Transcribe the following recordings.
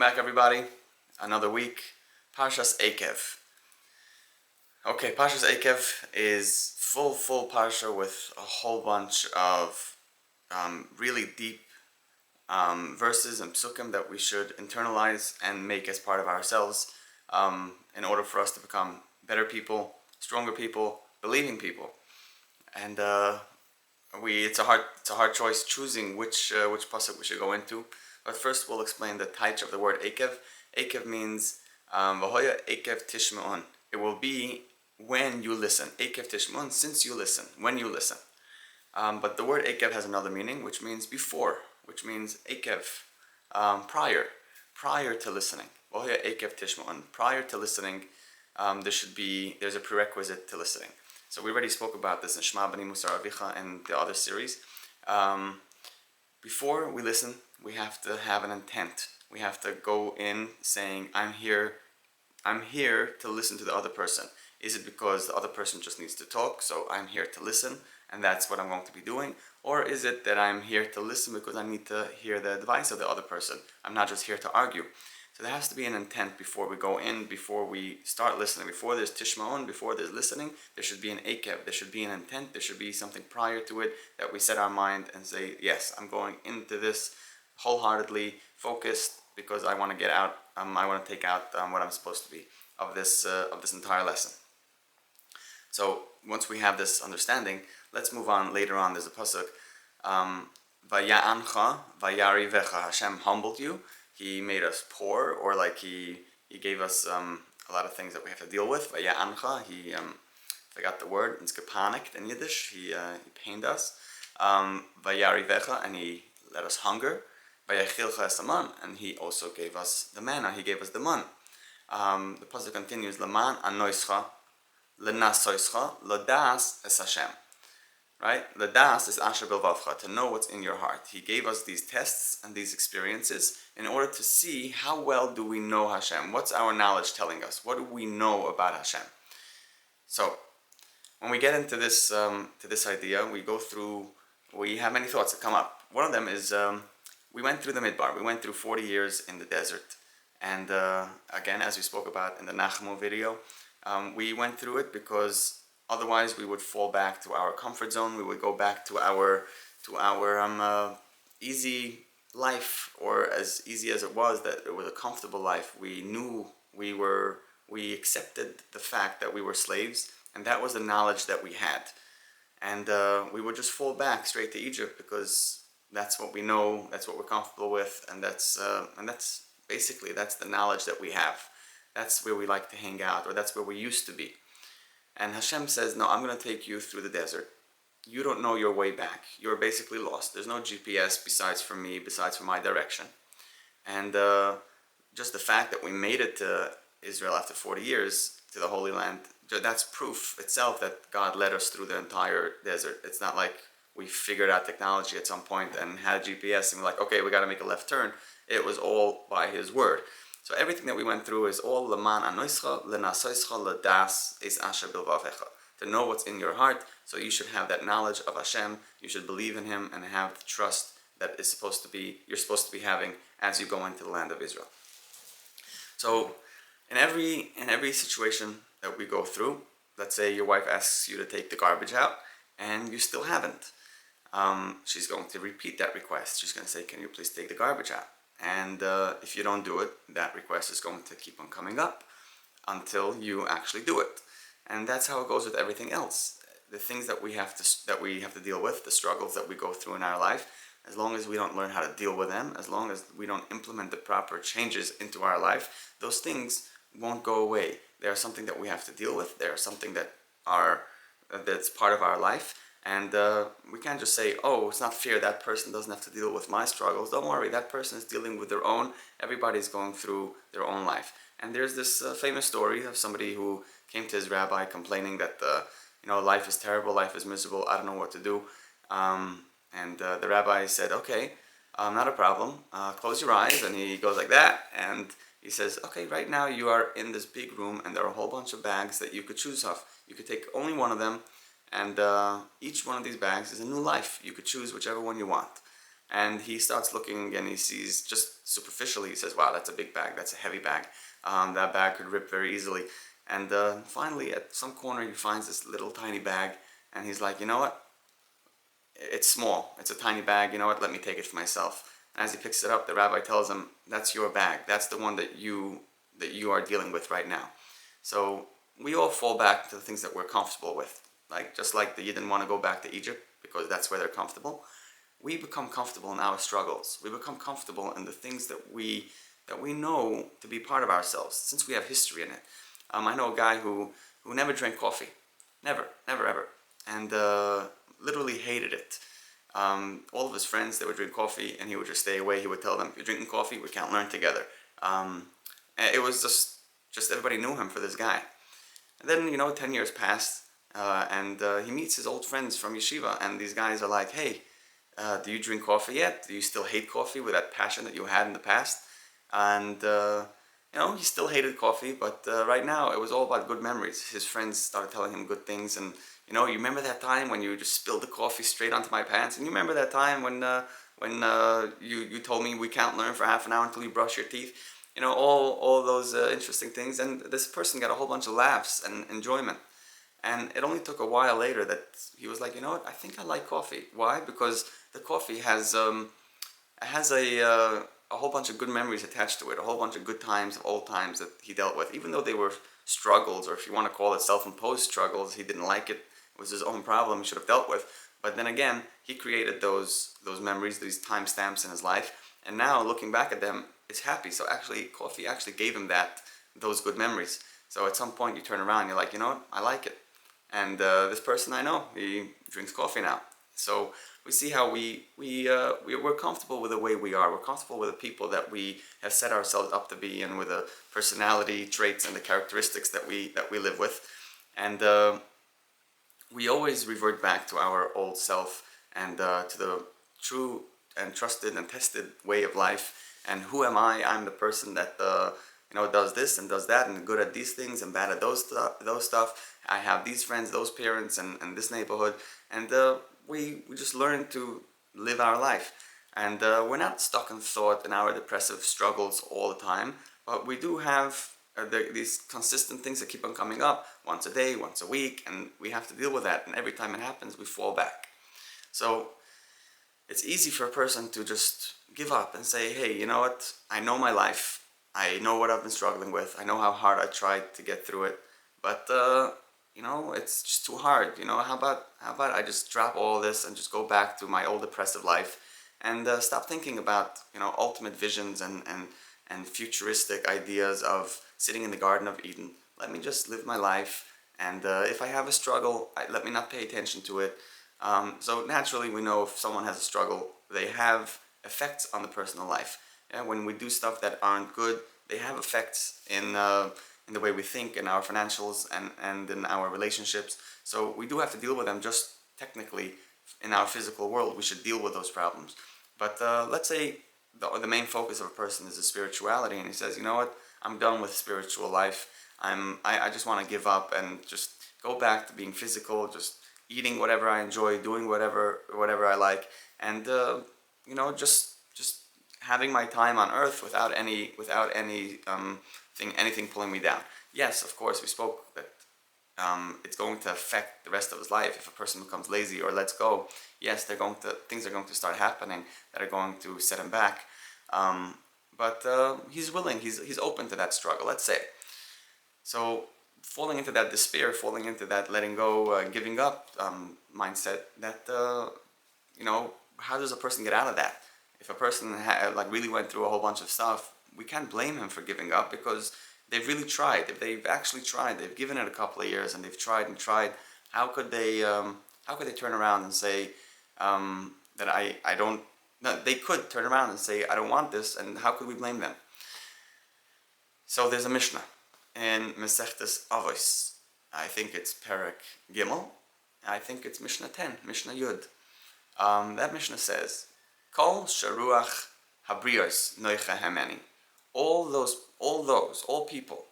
back, everybody. Another week. Parshas Ekev. Okay, Parshas Ekev is full Parsha with a whole bunch of really deep verses and psukim that we should internalize and make as part of ourselves in order for us to become better people, stronger people, believing people. And it's a hard choice choosing which pasuk we should go into. But first we'll explain the taich of the word Ekev. Ekev means V'hoya Ekev tishme'un. It will be when you listen. Ekev tishme'un, since you listen, when you listen. But the word Ekev has another meaning, which means before, which means Ekev, prior to listening. V'hoya Ekev tishme'un. Prior to listening, there's a prerequisite to listening. So we already spoke about this in Shema B'ni Musar Avicha and the other series. Before we listen, we have to have an intent. We have to go in saying, I'm here to listen to the other person. Is it because the other person just needs to talk, so I'm here to listen, and that's what I'm going to be doing? Or is it that I'm here to listen because I need to hear the advice of the other person? I'm not just here to argue. So there has to be an intent before we go in, before we start listening. Before there's tishmaon, before there's listening, there should be an ekev, there should be an intent, there should be something prior to it that we set our mind and say, yes, I'm going into this wholeheartedly focused because I want to get out, I want to take out what I'm supposed to be of this entire lesson. So once we have this understanding, let's move on. Later on, there's a pasuk, Vaya'ancha, Vayarivecha, Hashem humbled you. He made us poor, or like he gave us a lot of things that we have to deal with. Vaya'ancha, he forgot the word, it's gepanicked in Yiddish, he pained us. Vayarivecha, and he let us hunger. Vayachilcha esaman, and he also gave us the manna, he gave us the man. The pasuk continues, Laman anoischa, lenasoischa, ladas es Hashem. Right? Ladas is asher bilvavcha, to know what's in your heart. He gave us these tests and these experiences in order to see how well do we know Hashem. What's our knowledge telling us? What do we know about Hashem? So, when we get into this idea, we have many thoughts that come up. One of them is, we went through the Midbar. We went through 40 years in the desert. And again, as we spoke about in the Nachmu video, we went through it because otherwise we would fall back to our comfort zone. We would go back to our easy life, or as easy as it was, that it was a comfortable life. We knew we accepted the fact that we were slaves, and that was the knowledge that we had. And we would just fall back straight to Egypt because that's what we know, that's what we're comfortable with, and that's basically the knowledge that we have. That's where we like to hang out, or that's where we used to be. And Hashem says, no, I'm going to take you through the desert. You don't know your way back. You're basically lost. There's no GPS besides for me, besides for my direction. And just the fact that we made it to Israel after 40 years, to the Holy Land, that's proof itself that God led us through the entire desert. It's not like we figured out technology at some point and had a GPS and we're like, okay, we got to make a left turn. It was all by His word. So everything that we went through is all leman anoischa, lenasoischa, ledas is asher bilvavecha. To know what's in your heart, so you should have that knowledge of Hashem. You should believe in Him and have the trust that you're supposed to be having as you go into the land of Israel. So in every situation that we go through, let's say your wife asks you to take the garbage out and you still haven't. She's going to repeat that request. She's going to say, can you please take the garbage out? And if you don't do it, that request is going to keep on coming up until you actually do it. And that's how it goes with everything else. The things that we have to deal with, the struggles that we go through in our life, as long as we don't learn how to deal with them, as long as we don't implement the proper changes into our life, those things won't go away. They are something that we have to deal with. They are something that's part of our life. And we can't just say, oh, it's not fair, that person doesn't have to deal with my struggles. Don't worry, that person is dealing with their own. Everybody's going through their own life. And there's this famous story of somebody who came to his rabbi complaining that, life is terrible, life is miserable, I don't know what to do. And the rabbi said, okay, not a problem, close your eyes. And he goes like that, and he says, okay, right now you are in this big room, and there are a whole bunch of bags that you could choose of. You could take only one of them, and each one of these bags is a new life. You could choose whichever one you want. And he starts looking and he sees, just superficially, he says, wow, that's a big bag, that's a heavy bag. That bag could rip very easily. And finally, at some corner, he finds this little tiny bag, and he's like, you know what? It's small, it's a tiny bag, you know what, let me take it for myself. And as he picks it up, the rabbi tells him, that's your bag, that's the one that you are dealing with right now. So we all fall back to the things that we're comfortable with. Like, just like the Yidden want to go back to Egypt because that's where they're comfortable, we become comfortable in our struggles. We become comfortable in the things that we know to be part of ourselves, since we have history in it. I know a guy who never drank coffee. Never, ever. And literally hated it. All of his friends, they would drink coffee and he would just stay away. He would tell them, you're drinking coffee, we can't learn together. It was just everybody knew him for this guy. And then, 10 years passed, and he meets his old friends from yeshiva, and these guys are like, hey, do you drink coffee yet? Do you still hate coffee with that passion that you had in the past? And, he still hated coffee, but right now it was all about good memories. His friends started telling him good things, and, you remember that time when you just spilled the coffee straight onto my pants? And you remember that time when you told me we can't learn for half an hour until you brush your teeth? All those interesting things. And this person got a whole bunch of laughs and enjoyment. And it only took a while later that he was like, you know what, I think I like coffee. Why? Because the coffee has a whole bunch of good memories attached to it, a whole bunch of good times, of old times that he dealt with. Even though they were struggles, or if you want to call it self-imposed struggles, he didn't like it. It was his own problem he should have dealt with. But then again, he created those memories, these timestamps in his life. And now, looking back at them, it's happy. So actually, coffee actually gave him those good memories. So at some point you turn around, you're like, you know what, I like it. And this person I know, he drinks coffee now. So we see how we're comfortable with the way we are. We're comfortable with the people that we have set ourselves up to be, and with the personality traits and the characteristics that we live with. And we always revert back to our old self and to the true and trusted and tested way of life. And who am I? I'm the person that does this and does that, and good at these things and bad at those stuff. I have these friends, those parents, and this neighborhood, and we just learn to live our life. And we're not stuck in thought in our depressive struggles all the time, but we do have these consistent things that keep on coming up once a day, once a week, and we have to deal with that. And every time it happens, we fall back. So it's easy for a person to just give up and say, hey, you know what? I know my life. I know what I've been struggling with. I know how hard I tried to get through it. But, it's just too hard. How about I just drop all this and just go back to my old depressive life and stop thinking about, ultimate visions and futuristic ideas of sitting in the Garden of Eden. Let me just live my life. And if I have a struggle, let me not pay attention to it. So naturally, we know if someone has a struggle, they have effects on the personal life. Yeah, when we do stuff that aren't good, they have effects in the way we think, in our financials, and in our relationships. So we do have to deal with them. Just technically, in our physical world, we should deal with those problems. But let's say the main focus of a person is the spirituality, and he says, you know what, I'm done with spiritual life. I just want to give up and just go back to being physical, just eating whatever I enjoy, doing whatever I like, and just having my time on earth without anything pulling me down. Yes, of course, we spoke that it's going to affect the rest of his life if a person becomes lazy or lets go. Yes, things are going to start happening that are going to set him back. But he's willing, he's open to that struggle, let's say. So falling into that despair, falling into that letting go, giving up mindset, that how does a person get out of that? If a person really went through a whole bunch of stuff, we can't blame him for giving up, because they've really tried. If they've actually tried, they've given it a couple of years and they've tried and tried, how could they turn around and say that I don't? No, they could turn around and say, I don't want this, and how could we blame them? So there's a Mishnah in Mesechtes Avos. I think it's Perek Gimel. I think it's Mishnah 10, Mishnah Yud. That Mishnah says, Kol sharuach habrios noicha hemeni. All people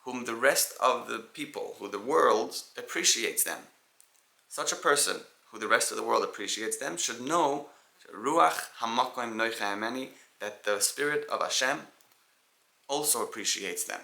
whom the rest of the people, who the world appreciates them. Such a person who the rest of the world appreciates them should know Ruach hamakom noicha emeni, that the spirit of Hashem also appreciates them.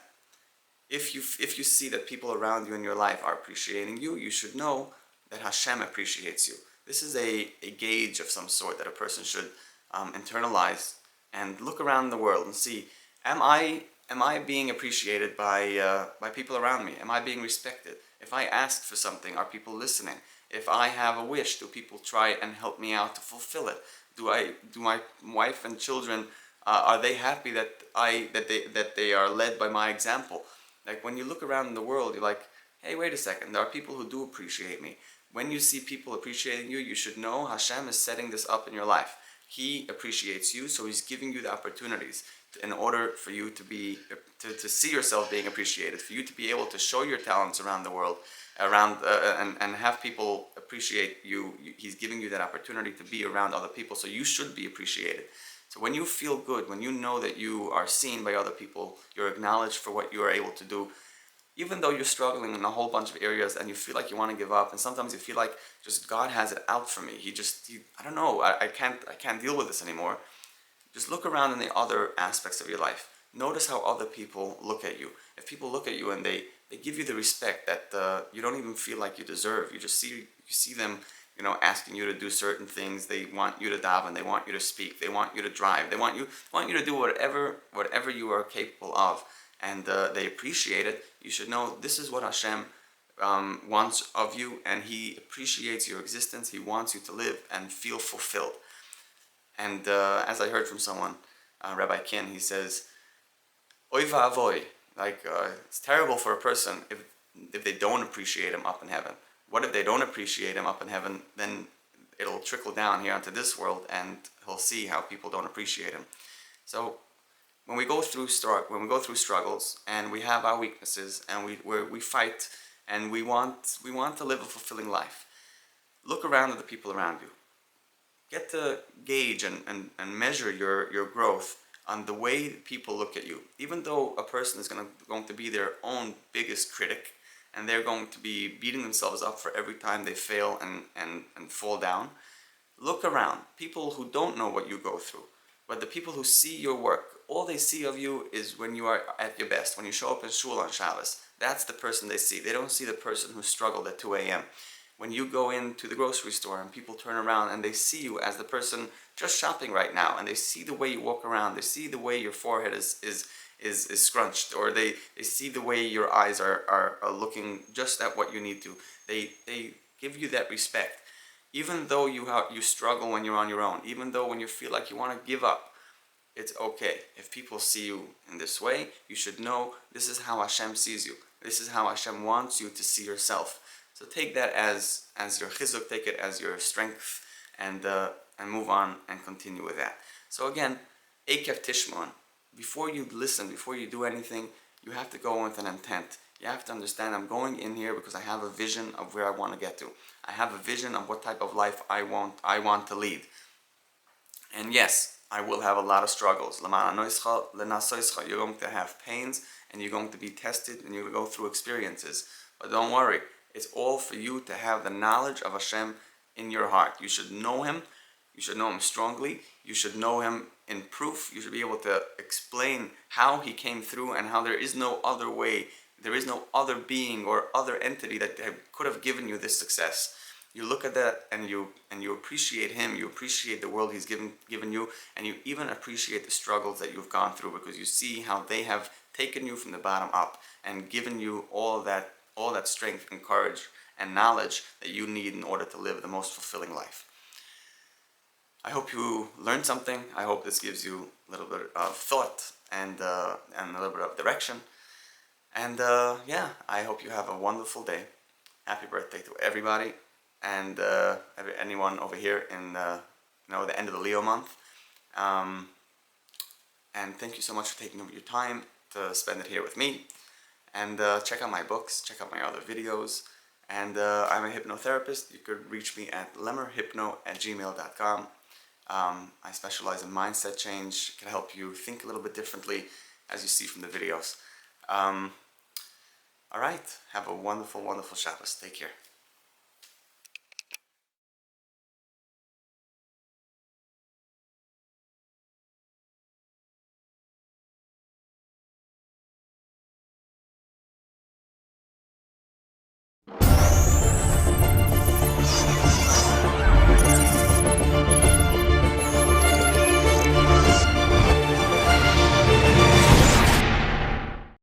If you see that people around you in your life are appreciating you, you should know that Hashem appreciates you. This is a gauge of some sort that a person should internalize and look around the world and see, am I being appreciated by people around me? Am I being respected? If I ask for something, are people listening? If I have a wish, do people try and help me out to fulfill it? Do my wife and children, are they happy that they are led by my example? Like when you look around in the world, you're like, hey, wait a second, there are people who do appreciate me. When you see people appreciating you, you should know Hashem is setting this up in your life. He appreciates you, so He's giving you the opportunities in order for you to see yourself being appreciated, for you to be able to show your talents around the world, and have people appreciate you. He's giving you that opportunity to be around other people, so you should be appreciated. So when you feel good, when you know that you are seen by other people, you're acknowledged for what you are able to do, even though you're struggling in a whole bunch of areas and you feel like you want to give up, and sometimes you feel like just God has it out for me. I don't know, I can't deal with this anymore. Just look around in the other aspects of your life. Notice how other people look at you. If people look at you and they give you the respect that you don't even feel like you deserve, you see them, asking you to do certain things. They want you to daven, they want you to speak, they want you to drive, they want you to do whatever you are capable of, and they appreciate it. You should know this is what Hashem wants of you, and He appreciates your existence. He wants you to live and feel fulfilled. And as I heard from someone, Rabbi Kin, he says, "Oy va'avoy," it's terrible for a person if they don't appreciate Him up in heaven. What if they don't appreciate Him up in heaven? Then it'll trickle down here onto this world, and he'll see how people don't appreciate Him. So when we go through struggles, and we have our weaknesses, and we fight, and we want to live a fulfilling life, look around at the people around you. Get to gauge and measure your growth on the way people look at you. Even though a person is going to be their own biggest critic, and they're going to be beating themselves up for every time they fail and fall down, look around. People who don't know what you go through, but the people who see your work, all they see of you is when you are at your best, when you show up in shul on Shabbos. That's the person they see. They don't see the person who struggled at 2 a.m. When you go into the grocery store and people turn around and they see you as the person just shopping right now, and they see the way you walk around, they see the way your forehead is scrunched, or they see the way your eyes are looking just at what you need to. They give you that respect. Even though you struggle when you're on your own, even though when you feel like you want to give up, it's okay. If people see you in this way, you should know this is how Hashem sees you. This is how Hashem wants you to see yourself. So take that as your chizuk, take it as your strength, and move on and continue with that. So again, Ekev Tishmon. Before you listen, before you do anything, you have to go with an intent. You have to understand, I'm going in here because I have a vision of where I want to get to. I have a vision of what type of life I want to lead. And yes, I will have a lot of struggles. You're going to have pains, and you're going to be tested, and you're going to go through experiences. But don't worry, it's all for you to have the knowledge of Hashem in your heart. You should know Him. You should know Him strongly. You should know Him in proof. You should be able to explain how He came through, and how there is no other way. There is no other being or other entity that could have given you this success. You look at that and you appreciate Him. You appreciate the world He's given you, and you even appreciate the struggles that you've gone through, because you see how they have taken you from the bottom up and given you all that strength and courage and knowledge that you need in order to live the most fulfilling life. I hope you learned something. I hope this gives you a little bit of thought and a little bit of direction. And I hope you have a wonderful day. Happy birthday to everybody, and anyone over here in the end of the Leo month. And thank you so much for taking over your time to spend it here with me. And check out my books, check out my other videos. And I'm a hypnotherapist. You could reach me at lemmerhypno@gmail.com. I specialize in mindset change. Can help you think a little bit differently, as you see from the videos. All right, have a wonderful, wonderful Shabbos. Take care.